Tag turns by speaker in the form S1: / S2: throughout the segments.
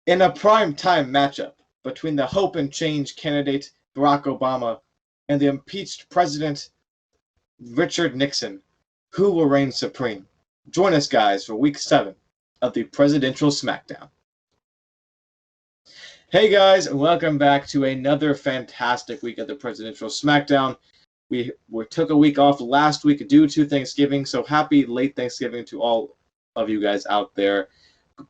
S1: In a prime-time matchup between the hope and change candidate Barack Obama and the impeached President Richard Nixon, who will reign supreme? Join us, guys, for Week 7 of the Presidential Smackdown. Hey guys, and welcome back to another fantastic week of the Presidential Smackdown. We took a week off last week due to Thanksgiving, so happy late Thanksgiving to all of you guys out there.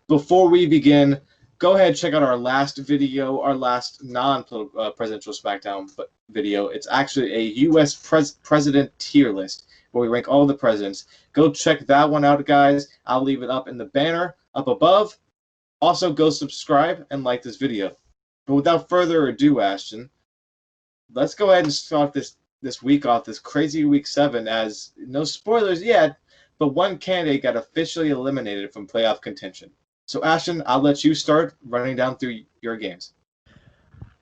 S1: Before we begin, go ahead and check out our last video, our last non-presidential Smackdown video. It's actually a U.S. president tier list where we rank all the presidents. Go check that one out, guys. I'll leave it up in the banner up above. Also, go subscribe and like this video. But without further ado, Ashton, let's go ahead and start this week off, this crazy Week 7, as no spoilers yet, but one candidate got officially eliminated from playoff contention. So, Ashton, I'll let you start running down through your games.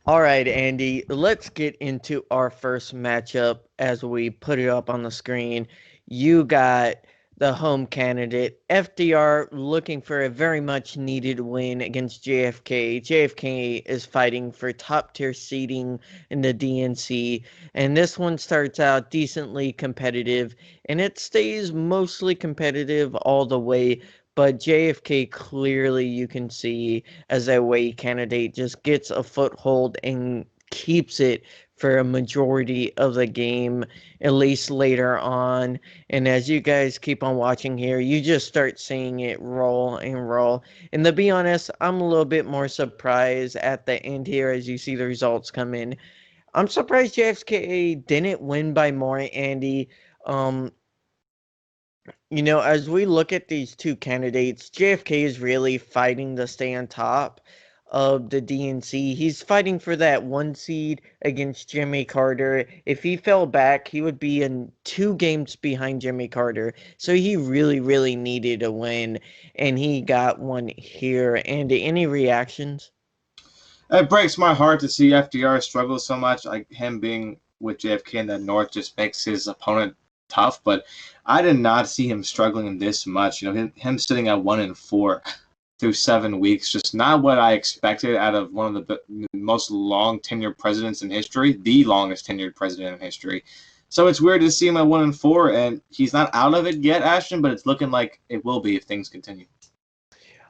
S2: All right, Andy, let's get into our first matchup as we put it up on the screen. You got the home candidate, FDR, looking for a very much needed win against JFK. JFK is fighting for top tier seating in the DNC, and this one starts out decently competitive, and it stays mostly competitive all the way. But JFK, clearly you can see as a way candidate, just gets a foothold and keeps it for a majority of the game, at least later on. And as you guys keep on watching here, you just start seeing it roll and roll. And to be honest, I'm a little bit more surprised at the end here as you see the results come in. I'm surprised JFK didn't win by more, Andy. As we look at these two candidates, JFK is really fighting to stay on top of the DNC. He's fighting for that 1 seed against Jimmy Carter. If he fell back, he would be in 2 games behind Jimmy Carter. So he really, really needed a win, and he got one here. And any reactions?
S1: It breaks my heart to see FDR struggle so much. Like, him being with JFK in the North just makes his opponent tough, but I did not see him struggling this much. Him sitting at 1-4 through 7 weeks, just not what I expected out of one of the most long tenured presidents in history, the longest tenured president in history. So it's weird to see him at 1-4, and he's not out of it yet, Ashton, but it's looking like it will be if things continue.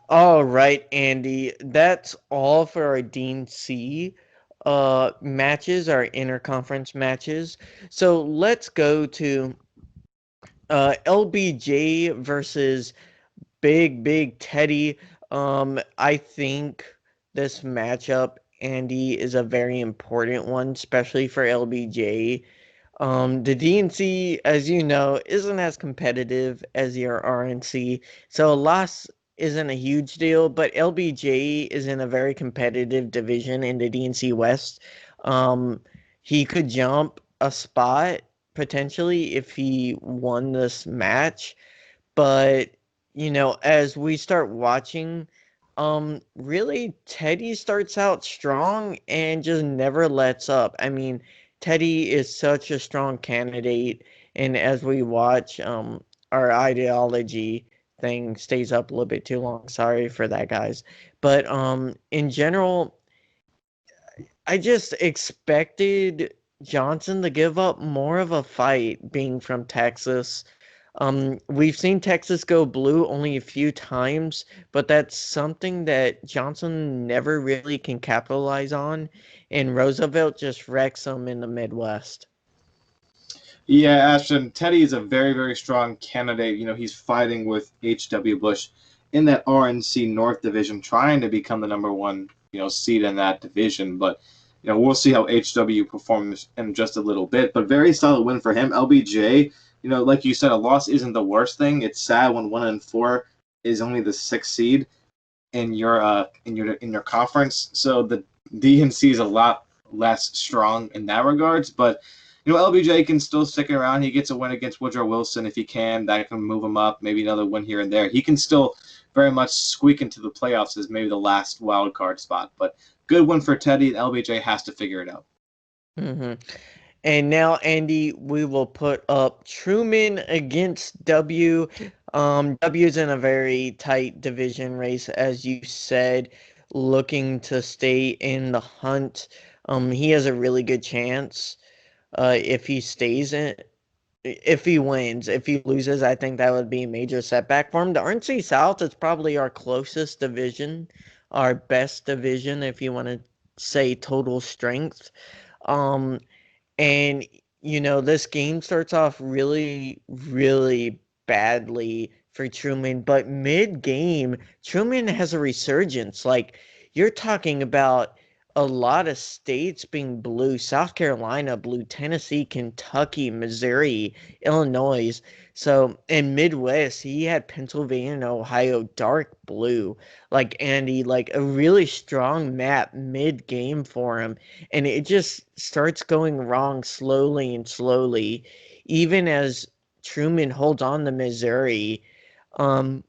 S2: All right, Andy, that's all for our DNC matches, our interconference matches. So let's go to LBJ versus Big Teddy. I think this matchup, Andy, is a very important one, especially for LBJ. The DNC, as you know, isn't as competitive as your RNC, so a loss isn't a huge deal, but LBJ is in a very competitive division in the DNC West. He could jump a spot potentially if he won this match, but as we start watching, really Teddy starts out strong and just never lets up. I mean, Teddy is such a strong candidate, and as we watch, our ideology thing stays up a little bit too long. Sorry for that, guys. But in general, I just expected Johnson to give up more of a fight, being from Texas. We've seen Texas go blue only a few times, but that's something that Johnson never really can capitalize on, and Roosevelt just wrecks them in the Midwest.
S1: Yeah, Ashton, Teddy is a very, very strong candidate. He's fighting with H.W. Bush in that RNC North division, trying to become the number 1, seed in that division. But, we'll see how H.W. performs in just a little bit. But very solid win for him. LBJ, like you said, a loss isn't the worst thing. It's sad when 1-4 is only the 6th seed in your conference. So the DNC is a lot less strong in that regards. But LBJ can still stick around. He gets a win against Woodrow Wilson if he can. That can move him up. Maybe another win here and there. He can still very much squeak into the playoffs as maybe the last wild card spot. But good win for Teddy, and LBJ has to figure it out.
S2: Mm-hmm. And now, Andy, we will put up Truman against W. W's in a very tight division race, as you said. looking to stay in the hunt. He has a really good chance if he stays in. If he wins, if he loses, I think that would be a major setback for him. The RNC South is probably our closest division, our best division, if you want to say total strength. Um, and, this game starts off really, really badly for Truman, but mid-game, Truman has a resurgence. Like, you're talking about a lot of states being blue. South Carolina blue, Tennessee, Kentucky, Missouri, Illinois. So in Midwest, he had Pennsylvania and Ohio dark blue. Like Andy, like a really strong map mid-game for him, and it just starts going wrong slowly and slowly, even as Truman holds on to Missouri. Um,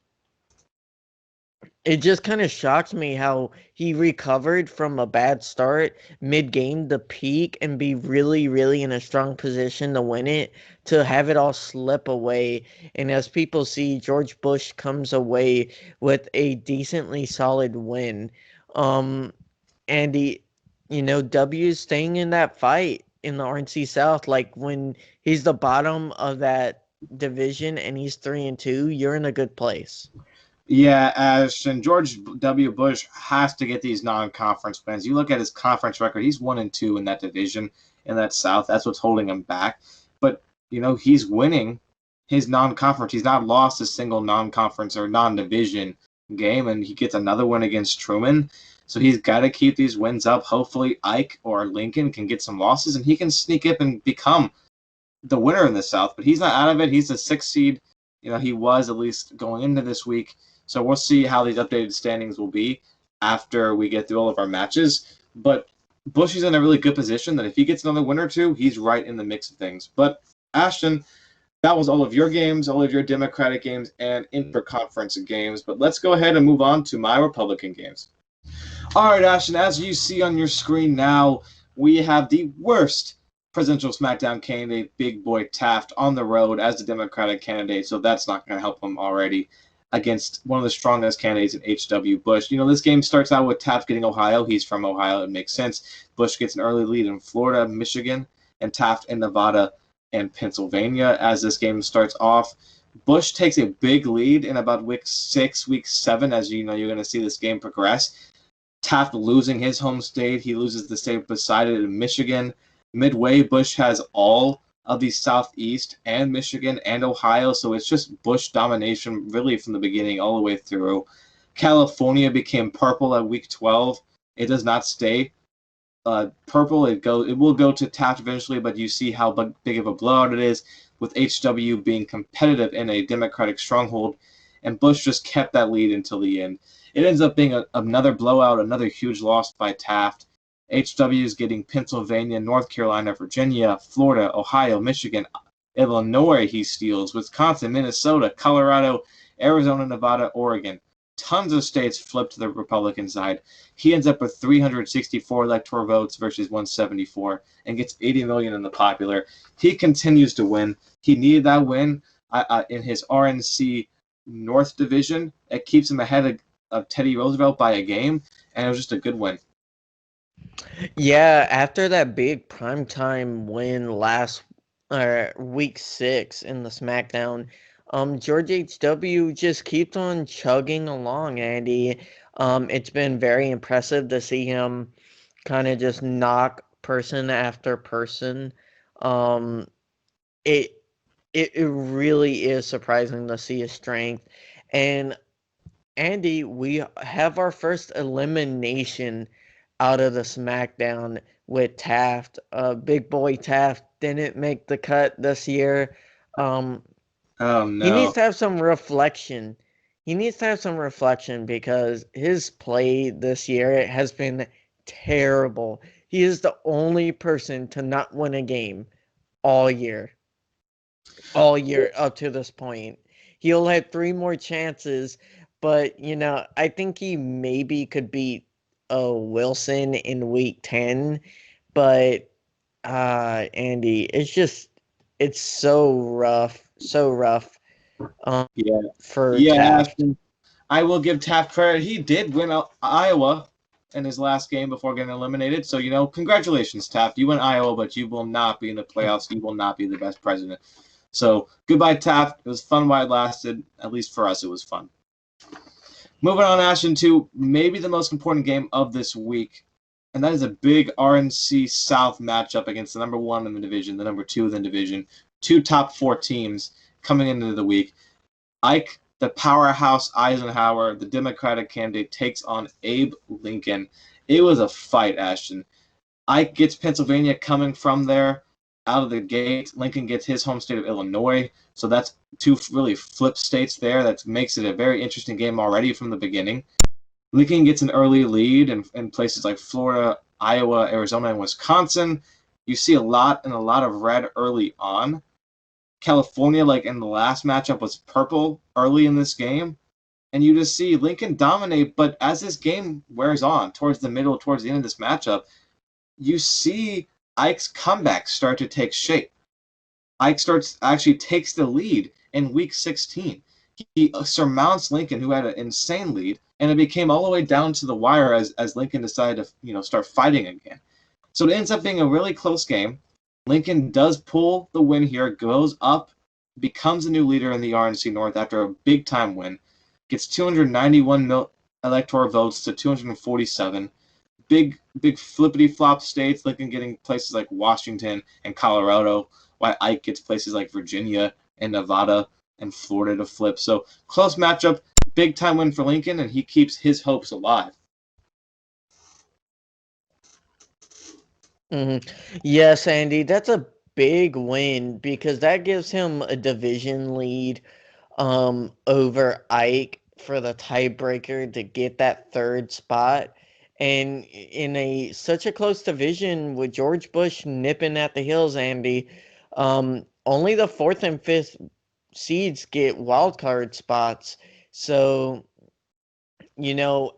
S2: it just kind of shocks me how he recovered from a bad start mid-game to peak and be really, really in a strong position to win it, to have it all slip away. And as people see, George Bush comes away with a decently solid win. Um, and W is staying in that fight in the RNC South. Like when he's the bottom of that division and he's 3-2, you're in a good place.
S1: Yeah, and George W. Bush has to get these non-conference wins. You look at his conference record; he's 1-2 in that division, in that South. That's what's holding him back. But he's winning his non-conference. He's not lost a single non-conference or non-division game, and he gets another win against Truman. So he's got to keep these wins up. Hopefully, Ike or Lincoln can get some losses, and he can sneak up and become the winner in the South. But he's not out of it. He's the 6th seed. He was at least going into this week. So we'll see how these updated standings will be after we get through all of our matches. But Bush is in a really good position that if he gets another win or two, he's right in the mix of things. But Ashton, that was all of your games, all of your Democratic games, and interconference games. But let's go ahead and move on to my Republican games. All right, Ashton, as you see on your screen now, we have the worst presidential SmackDown candidate, Big Boy Taft, on the road as the Democratic candidate. So that's not going to help him already against one of the strongest candidates in H.W. Bush. This game starts out with Taft getting Ohio. He's from Ohio. It makes sense. Bush gets an early lead in Florida, Michigan, and Taft in Nevada and Pennsylvania. As this game starts off, Bush takes a big lead in about week 6, week 7, as you're going to see this game progress. Taft losing his home state. He loses the state beside it in Michigan. Midway, Bush has all of the Southeast and Michigan and Ohio, so it's just Bush domination really from the beginning all the way through. California became purple at week 12. It does not stay purple. It will go to Taft eventually, but you see how big of a blowout it is with HW being competitive in a Democratic stronghold, and Bush just kept that lead until the end. It ends up being another blowout, another huge loss by Taft. HW is getting Pennsylvania, North Carolina, Virginia, Florida, Ohio, Michigan, Illinois he steals, Wisconsin, Minnesota, Colorado, Arizona, Nevada, Oregon. Tons of states flip to the Republican side. He ends up with 364 electoral votes versus 174 and gets 80 million in the popular. He continues to win. He needed that win in his RNC North Division. It keeps him ahead of Teddy Roosevelt by a game, and it was just a good win.
S2: Yeah, after that big primetime win last week 6 in the SmackDown, George H.W. just keeps on chugging along, Andy. It's been very impressive to see him kind of just knock person after person. Um, it it really is surprising to see his strength. And Andy, we have our first elimination out of the SmackDown with Taft. Big Boy Taft didn't make the cut this year.
S1: Oh
S2: He needs
S1: no.
S2: to have some reflection. He needs to have some reflection because his play this year has been terrible. He is the only person to not win a game all year. All year up to this point. He'll have 3 more chances, but I think he maybe could beat Wilson in week 10, but Andy, it's so rough
S1: Yeah.
S2: for
S1: Yeah,
S2: Taft.
S1: Ashton, I will give Taft credit. He did win Iowa in his last game before getting eliminated. So, congratulations, Taft. You win Iowa, but you will not be in the playoffs. You will not be the best president. So, goodbye, Taft. It was fun while it lasted. At least for us, it was fun. Moving on, Ashton, to maybe the most important game of this week, and that is a big RNC South matchup against the number 1 in the division, the number 2 in the division, 2 top 4 teams coming into the week. Ike, the powerhouse Eisenhower, the Democratic candidate, takes on Abe Lincoln. It was a fight, Ashton. Ike gets Pennsylvania coming from there out of the gate. Lincoln gets his home state of Illinois. So that's 2 really flip states there. That makes it a very interesting game already from the beginning. Lincoln gets an early lead in places like Florida, Iowa, Arizona, and Wisconsin. You see a lot of red early on. California, like in the last matchup, was purple early in this game. And you just see Lincoln dominate, but as this game wears on, towards the middle, towards the end of this matchup, you see Ike's comeback start to take shape. Ike actually takes the lead in week 16. He surmounts Lincoln, who had an insane lead, and it became all the way down to the wire as Lincoln decided to start fighting again. So it ends up being a really close game. Lincoln does pull the win here, goes up, becomes a new leader in the RNC North after a big-time win, gets 291 electoral votes to 247. Big flippity-flop states, Lincoln getting places like Washington and Colorado, while Ike gets places like Virginia and Nevada and Florida to flip. So close matchup, big-time win for Lincoln, and he keeps his hopes alive.
S2: Yes, Andy, that's a big win because that gives him a division lead over Ike for the tiebreaker to get that 3rd spot. And in such a close division with George Bush nipping at the heels, Andy, only the 4th and 5th seeds get wild card spots. So,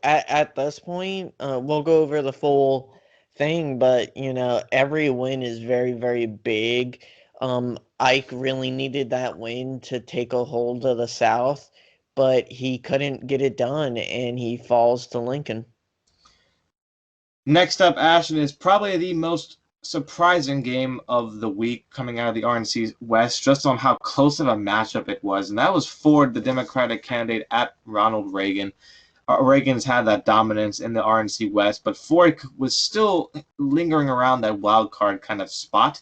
S2: at this point, we'll go over the full thing, but every win is very, very big. Ike really needed that win to take a hold of the South, but he couldn't get it done, and he falls to Lincoln.
S1: Next up, Ashton, is probably the most surprising game of the week coming out of the RNC West, just on how close of a matchup it was, and that was Ford, the Democratic candidate, at Ronald Reagan. Reagan's had that dominance in the RNC West, but Ford was still lingering around that wild card kind of spot.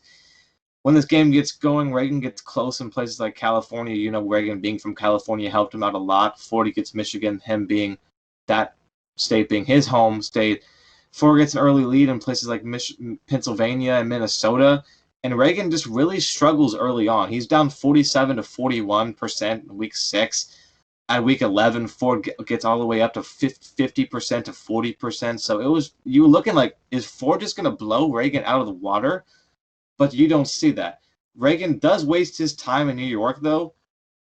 S1: When this game gets going, Reagan gets close in places like California. Reagan being from California helped him out a lot. Ford gets Michigan, him being that state being his home state. Ford gets an early lead in places like Pennsylvania and Minnesota. And Reagan just really struggles early on. He's down 47 to 41% in week 6. At week 11, Ford gets all the way up to 50% to 40%. So you were looking like, is Ford just going to blow Reagan out of the water? But you don't see that. Reagan does waste his time in New York, though.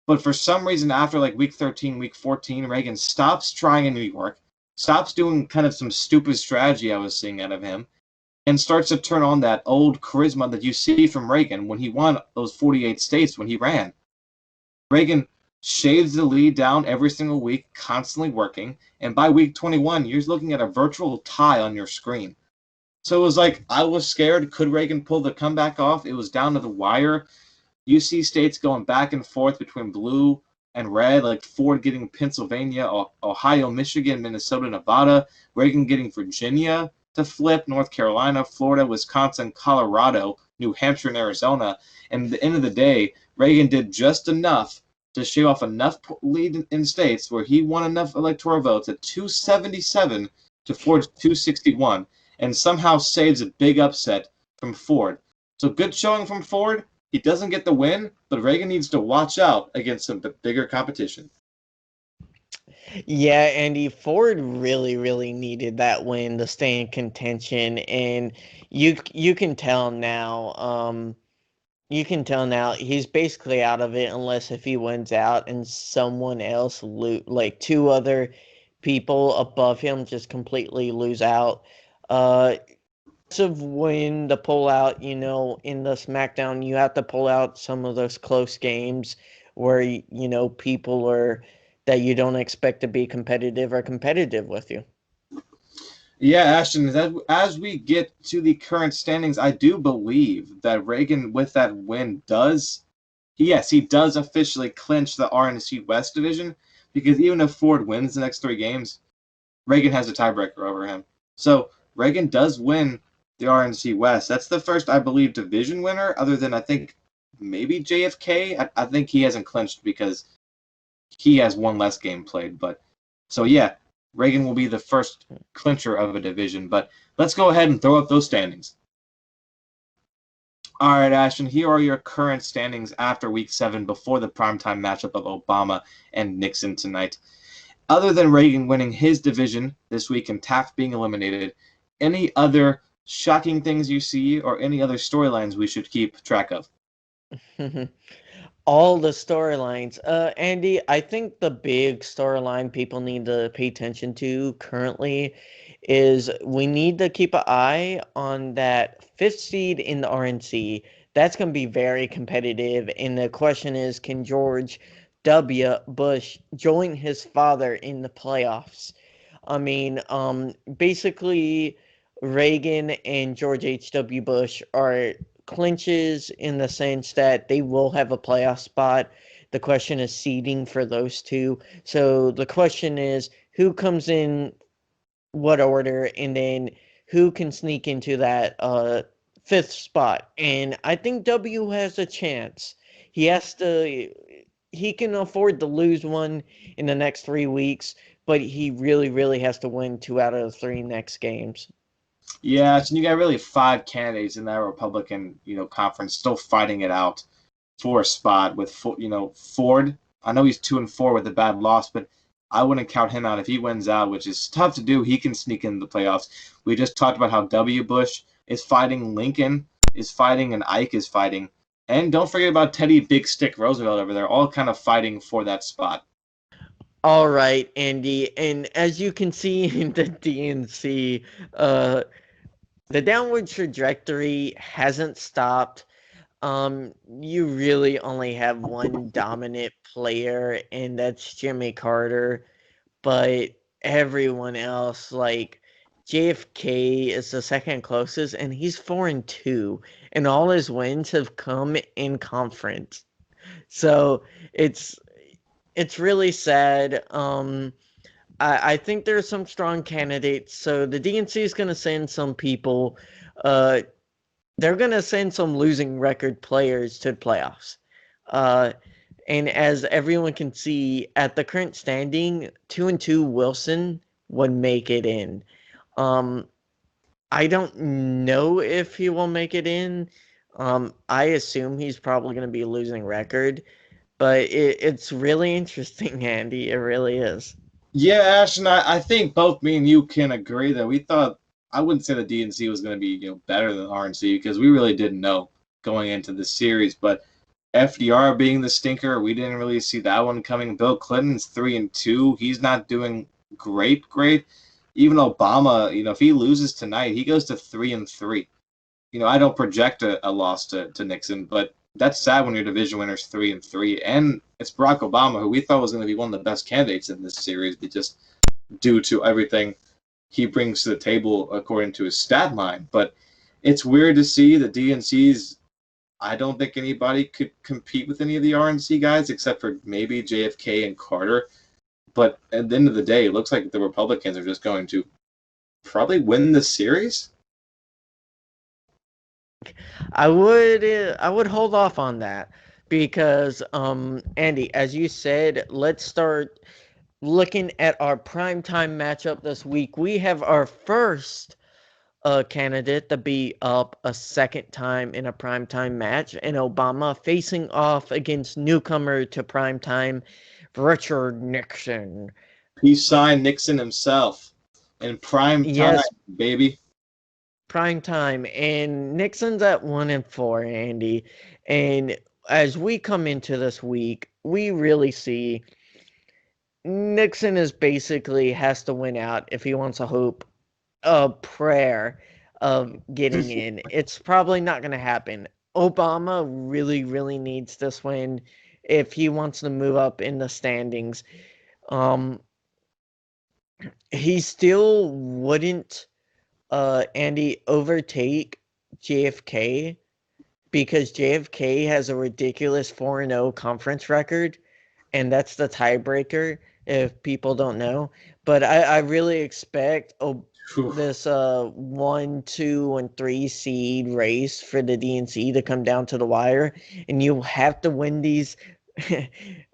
S1: But for some reason, after like week 13, week 14, Reagan stops trying in New York, stops doing kind of some stupid strategy I was seeing out of him, and starts to turn on that old charisma that you see from Reagan when he won those 48 states when he ran. Reagan shaves the lead down every single week, constantly working, and by week 21, you're looking at a virtual tie on your screen. So it was like, I was scared. Could Reagan pull the comeback off? It was down to the wire. You see states going back and forth between blue and red, like Ford getting Pennsylvania, Ohio, Michigan, Minnesota, Nevada, Reagan getting Virginia to flip, North Carolina, Florida, Wisconsin, Colorado, New Hampshire, and Arizona. And at the end of the day, Reagan did just enough to shave off enough lead in states where he won enough electoral votes at 277 to Ford's 261, and somehow saves a big upset from Ford. So good showing from Ford. He doesn't get the win, but Reagan needs to watch out against some bigger competition.
S2: Yeah, Andy, Ford really, really needed that win to stay in contention, and you can tell now. You can tell now he's basically out of it unless if he wins out and someone else like 2 other people above him just completely lose out. Of when the pull out, in the SmackDown, you have to pull out some of those close games where people are that you don't expect to be competitive are competitive with you.
S1: Yeah, Ashton, as we get to the current standings, I do believe that Reagan, with that win, he does officially clinch the RNC West division, because even if Ford wins the next 3 games, Reagan has a tiebreaker over him. So Reagan does win the RNC West. That's the first, I believe, division winner, other than I think maybe JFK. I think he hasn't clinched because he has one less game played. But so yeah, Reagan will be the first clincher of a division. But let's go ahead and throw up those standings. All right, Ashton, here are your current standings after week 7 before the primetime matchup of Obama and Nixon tonight. Other than Reagan winning his division this week and Taft being eliminated, any other shocking things you see or any other storylines we should keep track of?
S2: All the storylines. Andy, I think the big storyline people need to pay attention to currently is we need to keep an eye on that 5th seed in the RNC. That's going to be very competitive. And the question is, can George W. Bush join his father in the playoffs? I mean, basically, Reagan and George H.W. Bush are clinches in the sense that they will have a playoff spot. The question is seeding for those two. So the question is who comes in what order, and then who can sneak into that 5th spot. And I think W has a chance. He has to he can afford to lose one in the next 3 weeks, but he really, really has to win 2 out of the 3 next games.
S1: Yeah, so you got really 5 candidates in that Republican, conference still fighting it out for a spot with, Ford. I know he's 2-4 with a bad loss, but I wouldn't count him out if he wins out, which is tough to do. He can sneak into the playoffs. We just talked about how W. Bush is fighting, Lincoln is fighting, and Ike is fighting. And don't forget about Teddy Big Stick Roosevelt over there, all kind of fighting for that spot.
S2: All right, Andy. And as you can see in the DNC, the downward trajectory hasn't stopped. You really only have one dominant player, and that's Jimmy Carter. But everyone else, like JFK, is the second closest, and he's 4-2, and all his wins have come in conference. So it's it's really sad. I think there's some strong candidates. So the DNC is going to send some people. Uh, they're going to send some losing record players to the playoffs. Uh, and as everyone can see, at the current standing, 2-2 Wilson would make it in. Um, I don't know if he will make it in. I assume he's probably going to be a losing record, but it's really interesting, Andy. It really is.
S1: Yeah, Ashton, I think both me and you can agree that we thought, I wouldn't say the DNC was going to be better than RNC, because we really didn't know going into the series. But FDR being the stinker, we didn't really see that one coming. Bill Clinton's 3-2. He's not doing great. Even Obama, if he loses tonight, he goes to 3-3. I don't project a loss to Nixon, but that's sad when your division winner's 3-3, and it's Barack Obama, who we thought was going to be one of the best candidates in this series, but just due to everything he brings to the table according to his stat line. But it's weird to see the DNC's. I don't think anybody could compete with any of the RNC guys except for maybe JFK and Carter. But at the end of the day, it looks like the Republicans are just going to probably win the series.
S2: I would hold off on that because Andy, as you said, let's start looking at our primetime matchup this week. We have our first candidate to be up a second time in a primetime match, and Obama facing off against newcomer to primetime, Richard Nixon.
S1: Peace sign Nixon himself in prime time,
S2: Yes,
S1: baby.
S2: prime time, and Nixon's at 1-4, Andy. And as we come into this week, we really see Nixon is basically has to win out if he wants to hope a prayer of getting in. It's probably not going to happen. Obama really, really needs this win if he wants to move up in the standings. Um, he still wouldn't Andy overtake JFK because JFK has a ridiculous 4-0 conference record, and that's the tiebreaker if people don't know. But I really expect
S1: Whew.
S2: this 1, 2, and 3 seed race for the DNC to come down to the wire, and you have to win these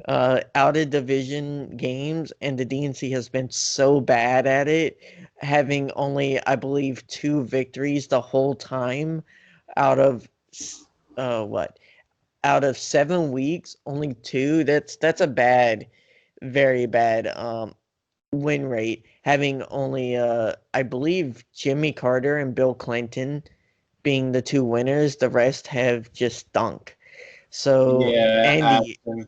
S2: out of division games, and the DNC has been so bad at it, having only, I believe, 2 victories the whole time out of what? Out of 7 weeks, only 2. That's a bad, very bad win rate. Having only I believe Jimmy Carter and Bill Clinton being the 2 winners, the rest have just stunk. So
S1: Yeah,
S2: Andy,
S1: Ashton,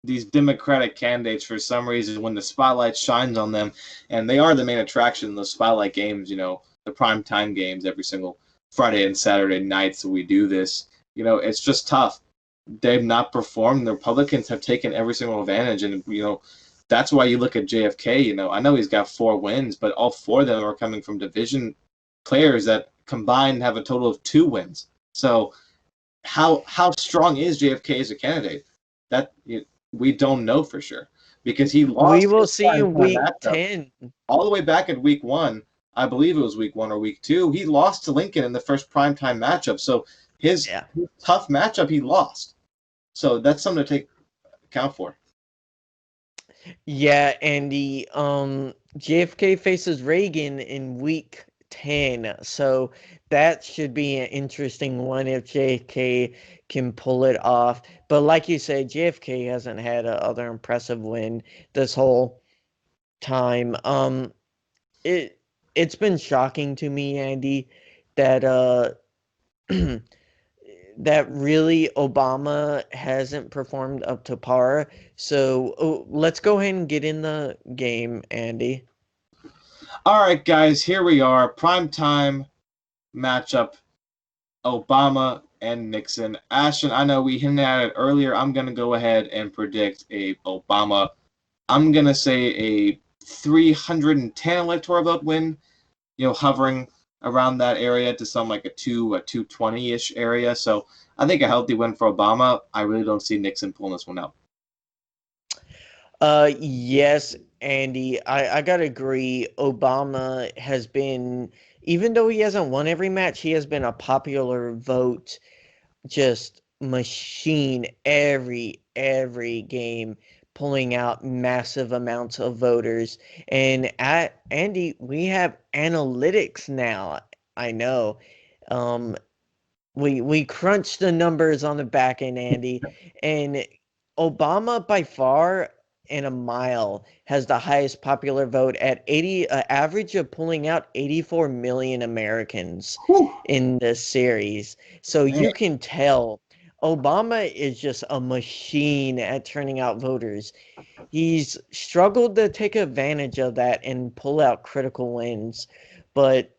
S1: these Democratic candidates, for some reason, when the spotlight shines on them, and they are the main attraction in those spotlight games, the primetime games every single Friday and Saturday nights that we do this, it's just tough. They've not performed. The Republicans have taken every single advantage, and that's why you look at JFK. I know he's got 4 wins, but all 4 of them are coming from division players that combined have a total of 2 wins. So how strong is JFK as a candidate? That we don't know for sure because he
S2: we
S1: lost
S2: will
S1: his
S2: see in
S1: primetime
S2: week
S1: matchup
S2: 10.
S1: all the way back at week 1. I believe it was week 1 or week 2. He lost to Lincoln in the first primetime matchup. So his
S2: Yeah.
S1: tough matchup, he lost. So that's something to take account for.
S2: Yeah, and the JFK faces Reagan in week 10. So that should be an interesting one if JFK can pull it off. But like you said, JFK hasn't had a other impressive win this whole time. It's been shocking to me, Andy, that that really Obama hasn't performed up to par. So let's go ahead and get in the game, Andy.
S1: All right, guys, here we are. Primetime matchup, Obama and Nixon. Ashton, I know we hinted at it earlier. I'm going to go ahead and predict a Obama. I'm going to say a 310 electoral vote win, hovering around that area to some like a 220-ish area. So I think a healthy win for Obama. I really don't see Nixon pulling this one out.
S2: Yes, Andy, I gotta agree. Obama has been, even though he hasn't won every match, he has been a popular vote, just machine every game, pulling out massive amounts of voters. And at Andy, we have analytics now. I know. Um, we crunched the numbers on the back end, Andy, and Obama by far in a mile has the highest popular vote at 80, average of pulling out 84 million Americans
S1: Whew,
S2: in this series. So
S1: man.
S2: you can tell Obama is just a machine at turning out voters. He's struggled to take advantage of that and pull out critical wins, but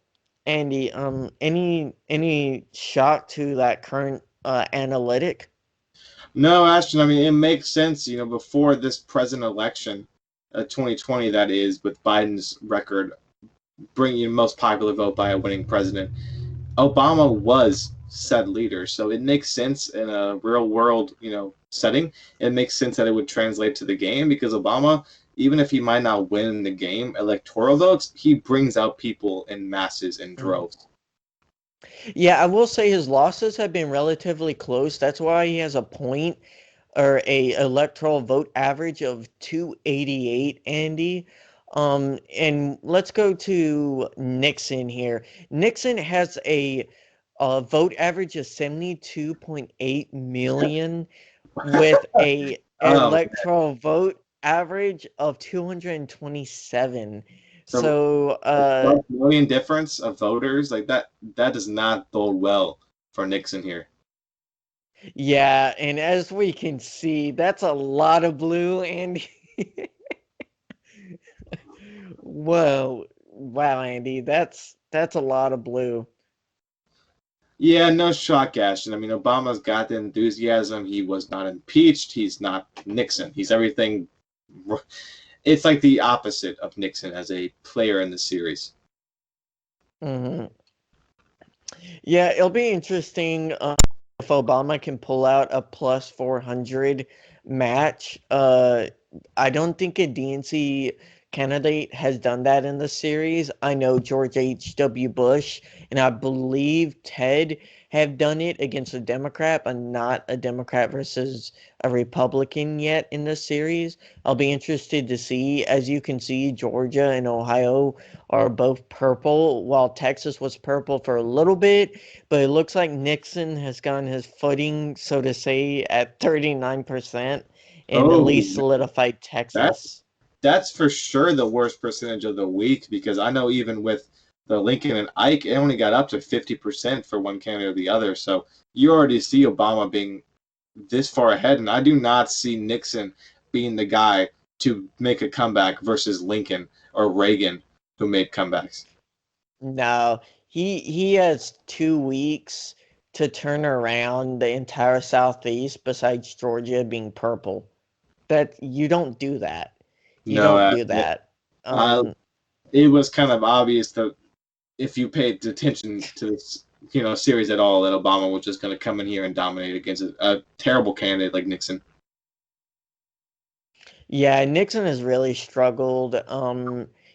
S2: Andy, any shock to that current analytic?
S1: No, Ashton, I mean, it makes sense, before this president election, 2020, that is, with Biden's record bringing most popular vote by a winning president. Obama was said leader, so it makes sense in a real world, setting. It makes sense that it would translate to the game because Obama, even if he might not win the game, electoral votes, he brings out people in masses and
S2: Mhm.
S1: droves.
S2: Yeah, I will say his losses have been relatively close. That's why he has a point or a electoral vote average of 288, Andy. And let's go to Nixon here. Nixon has a vote average of 72.8 million with a
S1: Um,
S2: electoral vote average of 227.
S1: the
S2: So,
S1: 12 million difference of voters like that does not bode well for Nixon here.
S2: yeah, and as we can see, that's a lot of blue, Andy. Whoa, wow, Andy, that's a lot of blue.
S1: Yeah, no shock, Ashton. I mean, Obama's got the enthusiasm. He was not impeached. He's not Nixon. He's everything. it's like the opposite of Nixon as a player in the series.
S2: Hmm. Yeah, it'll be interesting if Obama can pull out a plus 400 match. I don't think a DNC candidate has done that in the series. I know George H.W. Bush and I believe Ted have done it against a Democrat, but not a Democrat versus a Republican yet in this series. I'll be interested to see. As you can see, Georgia and Ohio are both purple, while Texas was purple for a little bit. But it looks like Nixon has gotten his footing, so to say, at 39% and at
S1: Oh,
S2: least solidified
S1: that
S2: Texas.
S1: that's for sure the worst percentage of the week because I know even with the Lincoln and Ike, it only got up to 50% for one candidate or the other. So you already see Obama being this far ahead, and I do not see Nixon being the guy to make a comeback versus Lincoln or Reagan who made comebacks.
S2: No, he has 2 weeks to turn around the entire Southeast besides Georgia being purple. That you don't do that. You
S1: No,
S2: don't do that.
S1: uh,
S2: Um,
S1: it was kind of obvious that if you paid attention to this, series at all, that Obama was just going to come in here and dominate against a terrible candidate like Nixon.
S2: yeah, Nixon has really struggled.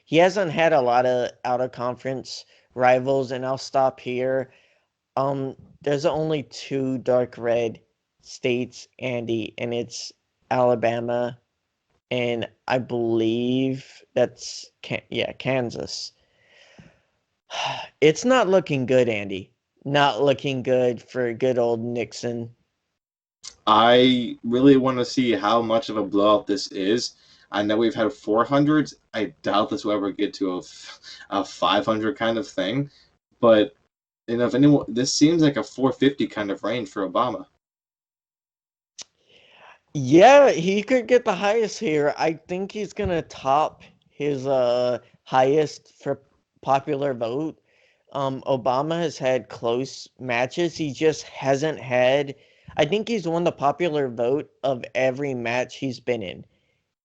S2: He hasn't had a lot of out of conference rivals, and I'll stop here. There's only two dark red states, Andy, and it's Alabama and I believe that's Kansas. It's not looking good, Andy. Not looking good for good old Nixon.
S1: I really want to see how much of a blowout this is. I know we've had 400s. I doubt this will ever get to a 500 kind of thing. But if anyone, this seems like a 450 kind of range for Obama.
S2: Yeah, he could get the highest here. I think he's gonna top his highest for popular vote. Obama has had close matches. He just hasn't had. I think he's won the popular vote of every match he's been in,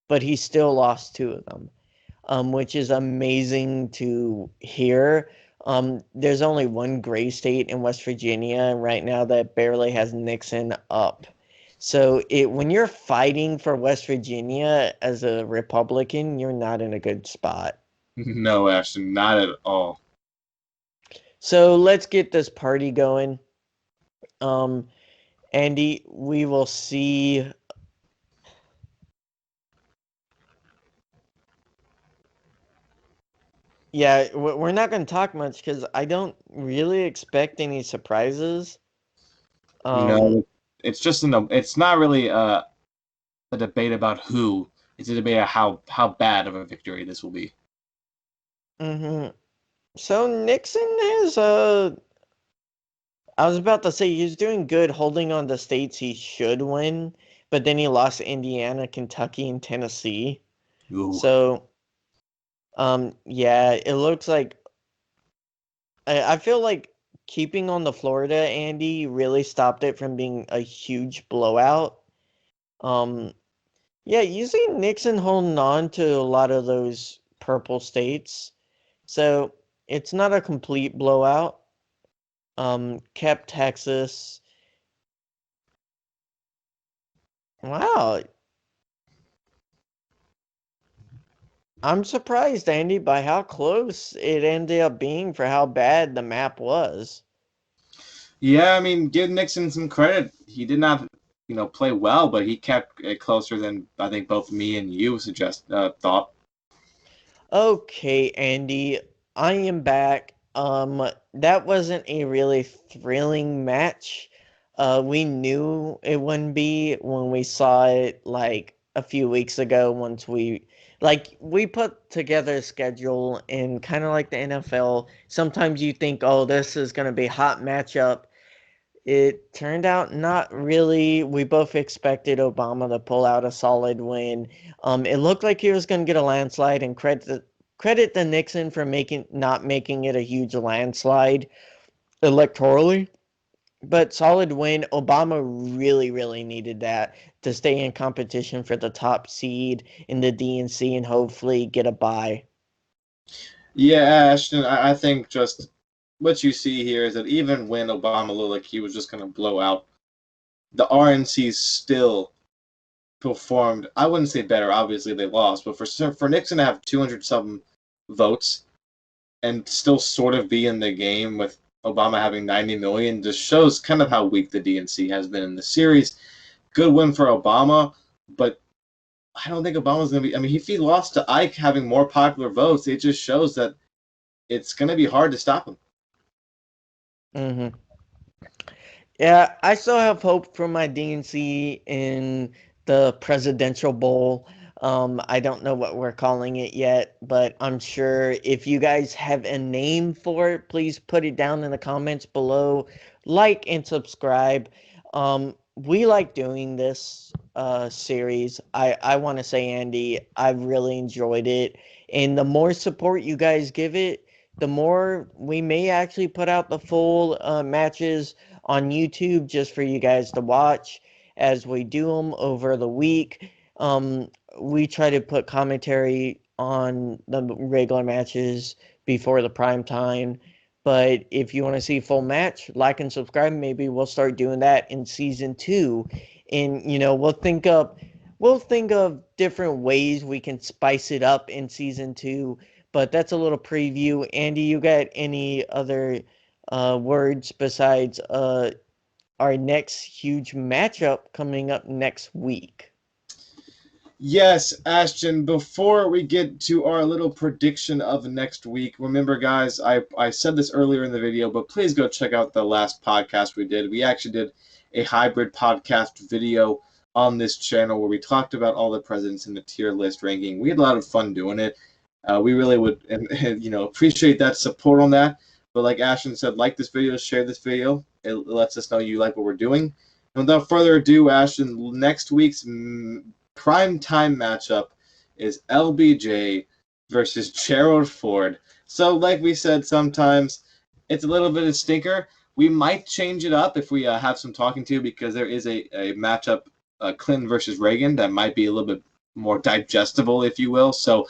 S2: but he still lost two of them, which is amazing to hear. There's only one gray state in West Virginia right now that barely has Nixon up. So when you're fighting for West Virginia as a Republican, you're not in a good spot.
S1: No, Ashton, not at all.
S2: So let's get this party going. Um, Andy, we will see. Yeah, we're not going to talk much because I don't really expect any surprises. Um,
S1: No, it's just it's not really a debate about who. It's a debate of how bad of a victory this will be.
S2: mhm. So Nixon is I was about to say he's doing good holding on the states he should win, but then he lost Indiana, Kentucky, and Tennessee.
S1: Ooh.
S2: So yeah, it looks like I feel like keeping on the Florida Andy really stopped it from being a huge blowout. Um yeah, you see Nixon holding on to a lot of those purple states. So it's not a complete blowout. Kept Texas. Wow, I'm surprised, Andy, by how close it ended up being for how bad the map was.
S1: Yeah, I mean, give Nixon some credit. He did not, play well, but he kept it closer than I think both me and you thought.
S2: Okay, Andy, I am back. That wasn't a really thrilling match. We knew it wouldn't be when we saw it like a few weeks ago once we put together a schedule and kind of like the NFL, sometimes you think, "Oh, this is going to be a hot matchup." It turned out not really. We both expected Obama to pull out a solid win. It looked like he was going to get a landslide, and credit the Nixon for not making it a huge landslide electorally. But solid win. Obama really, really needed that to stay in competition for the top seed in the DNC and hopefully get a bye.
S1: Yeah, Ashton, I think just what you see here is that even when Obama looked like he was just going to blow out, the RNC still performed. I wouldn't say better. Obviously, they lost, but for Nixon to have 200-something votes and still sort of be in the game with Obama having 90 million just shows kind of how weak the DNC has been in the series. Good win for Obama, but I don't think Obama's going to be. I mean, if he lost to Ike having more popular votes, it just shows that it's going to be hard to stop him.
S2: Mm-hmm. Yeah, I still have hope for my DNC in the Presidential Bowl. I don't know what we're calling it yet, but I'm sure if you guys have a name for it, please put it down in the comments below. Like and subscribe. We like doing this series. I want to say, Andy, I've really enjoyed it. And the more support you guys give it, the more we may actually put out the full matches on YouTube just for you guys to watch as we do them over the week. We try to put commentary on the regular matches before the prime time. But if you want to see full match, like and subscribe. Maybe we'll start doing that in season 2. And we'll think of different ways we can spice it up in season 2. But that's a little preview. Andy, you got any other words besides our next huge matchup coming up next week?
S1: Yes, Ashton, before we get to our little prediction of next week, remember, guys, I said this earlier in the video, but please go check out the last podcast we did. We actually did a hybrid podcast video on this channel where we talked about all the presidents in the tier list ranking. We had a lot of fun doing it. We really would appreciate that support on that. But like Ashton said, like this video, share this video. It lets us know you like what we're doing. And without further ado, Ashton, next week's prime time matchup is LBJ versus Gerald Ford. So, like we said, sometimes it's a little bit of stinker. We might change it up if we have some talking to, because there is a matchup, Clinton versus Reagan, that might be a little bit more digestible, if you will. So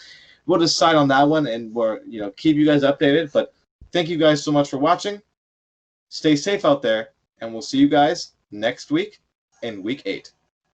S1: we'll decide on that one, and we're keep you guys updated. But thank you guys so much for watching. Stay safe out there, and we'll see you guys next week in week 8.